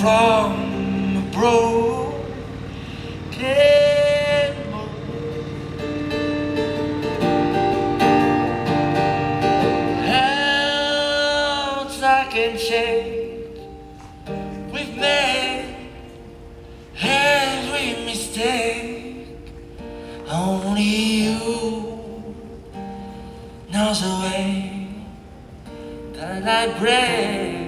from a broken hands I can shake. We've made every mistake. Only you knows the way that I break.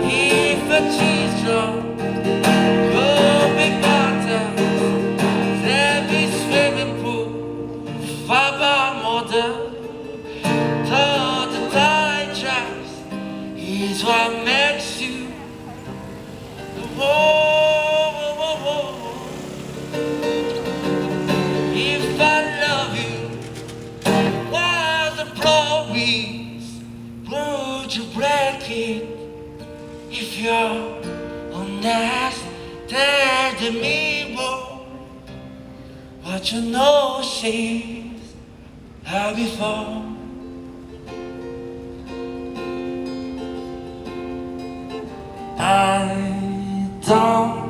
If a cheese drop, go big bottles, there be swimming pool, fiber model, the tide traps is what makes you. Whoa, whoa, whoa, whoa. If I love you, why's the promise? Would you break it? If you're honest, tell me more. What you know she's had before. I don't